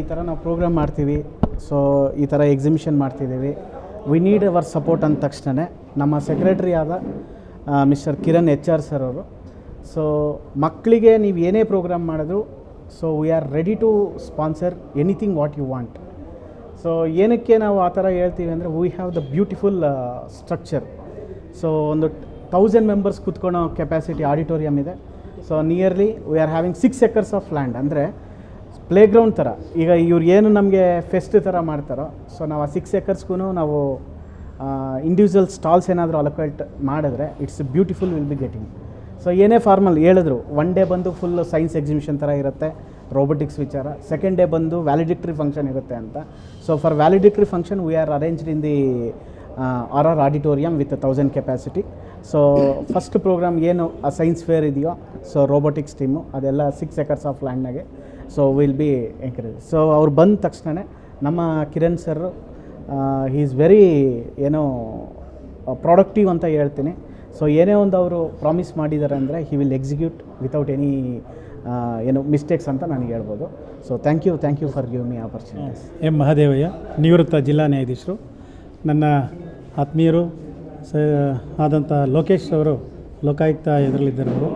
ಥರ ನಾವು ಪ್ರೋಗ್ರಾಮ್ ಮಾಡ್ತೀವಿ, ಸೊ ಈ ಥರ ಎಕ್ಸಿಬಿಷನ್ ಮಾಡ್ತಿದ್ದೀವಿ, ವಿ ನೀಡ್ ಅವರ್ ಸಪೋರ್ಟ್ ಅಂದ ತಕ್ಷಣ ನಮ್ಮ ಸೆಕ್ರೆಟ್ರಿ ಆದ ಮಿಸ್ಟರ್ ಕಿರಣ್ HR ಸರ್ ಅವರು, ಸೊ ಮಕ್ಕಳಿಗೆ ನೀವು ಏನೇ ಪ್ರೋಗ್ರಾಮ್ ಮಾಡಿದ್ರು, so we are ready to sponsor anything what you want. So ಏನಕ್ಕೆ ನಾವು ಆ ಥರ ಹೇಳ್ತೀವಿ ಅಂದರೆ, we have the beautiful structure. So ಒಂದು 1000 ಮೆಂಬರ್ಸ್ ಕೂತ್ಕೊಳ್ಳೋ ಕೆಪಾಸಿಟಿ ಆಡಿಟೋರಿಯಮ್ ಇದೆ. So nearly we are having 6 acres of land, ಅಂದರೆ ಪ್ಲೇಗ್ರೌಂಡ್ ಥರ. ಈಗ ಇವ್ರು ಏನು ನಮಗೆ ಫೆಸ್ಟ್ ಥರ ಮಾಡ್ತಾರೋ, ಸೊ ನಾವು ಆ 6 acresಗೂ ನಾವು ಇಂಡಿವಿಜುವಲ್ ಸ್ಟಾಲ್ಸ್ ಏನಾದರೂ ಅಲೋಕೇಟ್ ಮಾಡಿದ್ರೆ it's beautiful will be getting. So ಏನೇ ಫಾರ್ಮಲ್ ಹೇಳಿದ್ರು, 1 day ಬಂದು ಫುಲ್ ಸೈನ್ಸ್ ಎಕ್ಸಿಬಿಷನ್ ಥರ ಇರುತ್ತೆ, ರೋಬೋಟಿಕ್ಸ್ ವಿಚಾರ. 2nd day ಬಂದು ವ್ಯಾಲಿಡಿಕ್ಟರಿ ಫಂಕ್ಷನ್ ಇರುತ್ತೆ ಅಂತ. So for valedictory function we are arranged in the RR auditorium with 1000 capacity. So first programme ಏನು ಆ ಸೈನ್ಸ್ ಫೇರ್ ಇದೆಯೋ, ಸೊ ರೋಬೋಟಿಕ್ಸ್ ಟೀಮು ಅದೆಲ್ಲ 6 acres ಆಫ್ ಲ್ಯಾಂಡ್ನಾಗೆ. So will be encourage. So ಅವ್ರು ಬಂದ ತಕ್ಷಣ ನಮ್ಮ Kiran sir he is very ಏನೋ ಪ್ರೊಡಕ್ಟಿವ್ ಅಂತ ಹೇಳ್ತೀನಿ. ಸೊ ಏನೇ ಒಂದು ಅವರು ಪ್ರಾಮಿಸ್ ಮಾಡಿದ್ದಾರೆ ಅಂದರೆ he will execute without any ಏನು ಮಿಸ್ಟೇಕ್ಸ್ ಅಂತ ನನಗೆ ಹೇಳ್ಬೋದು. So thank you for give me opportunities. M Mahadevaiah, ನಿವೃತ್ತ ಜಿಲ್ಲಾ ನ್ಯಾಯಾಧೀಶರು. ನನ್ನ ಆತ್ಮೀಯರು ಆದಂಥ ಲೋಕೇಶ್ ಅವರು ಲೋಕಾಯುಕ್ತ ಇದರಲ್ಲಿದ್ದವರು,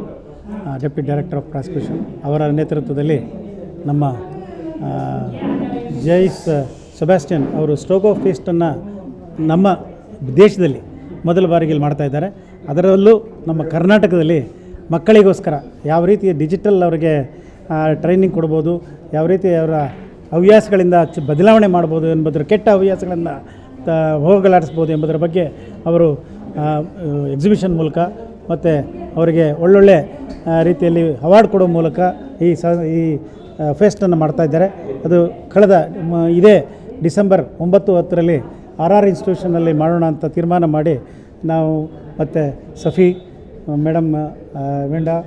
ಡೆಪ್ಯೂಟಿ ಡೈರೆಕ್ಟರ್ ಆಫ್ ಪ್ರಾಸಿಕ್ಯೂಷನ್, ಅವರ ನೇತೃತ್ವದಲ್ಲಿ ನಮ್ಮ ಜೈಸ್ ಸೆಬಾಸ್ಟಿಯನ್ ಅವರು ಸ್ಟ್ರೋಕ್ ಆಫ್ ಫೀಸ್ಟನ್ನು ನಮ್ಮ ದೇಶದಲ್ಲಿ ಮೊದಲ ಬಾರಿಗೆ ಇಲ್ಲಿ ಮಾಡ್ತಾಯಿದ್ದಾರೆ. ಅದರಲ್ಲೂ ನಮ್ಮ ಕರ್ನಾಟಕದಲ್ಲಿ ಮಕ್ಕಳಿಗೋಸ್ಕರ ಯಾವ ರೀತಿ ಡಿಜಿಟಲ್ ಅವರಿಗೆ ಟ್ರೈನಿಂಗ್ ಕೊಡ್ಬೋದು, ಯಾವ ರೀತಿ ಅವರ ಹವ್ಯಾಸಗಳಿಂದ ಬದಲಾವಣೆ ಮಾಡ್ಬೋದು ಎಂಬುದರ ಕೆಟ್ಟ ಹವ್ಯಾಸಗಳನ್ನು ಹೋಗಲಾಡಿಸ್ಬೋದು ಎಂಬುದರ ಬಗ್ಗೆ ಅವರು ಎಕ್ಸಿಬಿಷನ್ ಮೂಲಕ ಮತ್ತು ಅವರಿಗೆ ಒಳ್ಳೊಳ್ಳೆ ರೀತಿಯಲ್ಲಿ ಅವಾರ್ಡ್ ಕೊಡೋ ಮೂಲಕ ಈ ಫೆಸ್ಟನ್ನು ಮಾಡ್ತಾಯಿದ್ದಾರೆ. ಅದು ಕಳೆದ ಇದೇ ಡಿಸೆಂಬರ್ 9-10ರಲ್ಲಿ RR ಇನ್ಸ್ಟಿಟ್ಯೂಷನಲ್ಲಿ ಮಾಡೋಣ ಅಂತ ತೀರ್ಮಾನ ಮಾಡಿ ನಾವು ಮತ್ತು ಸಫಿ ಮೇಡಮ್, ವೆಂಡಾ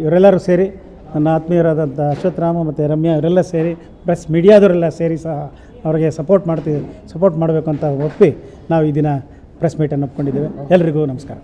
ಇವರೆಲ್ಲರೂ ಸೇರಿ, ನನ್ನ ಆತ್ಮೀಯರಾದಂಥ ಅಶ್ವತ್ಥರಾಮ ಮತ್ತು ರಮ್ಯಾ ಇವರೆಲ್ಲ ಸೇರಿ, ಪ್ರೆಸ್ ಮೀಡಿಯಾದವರೆಲ್ಲ ಸೇರಿ ಸಹ ಅವರಿಗೆ ಸಪೋರ್ಟ್ ಮಾಡಬೇಕು ಅಂತ ಒಪ್ಪಿ ನಾವು ಈ ದಿನ ಪ್ರೆಸ್ ಮೀಟನ್ನು ಒಪ್ಕೊಂಡಿದ್ದೇವೆ. ಎಲ್ರಿಗೂ ನಮಸ್ಕಾರ.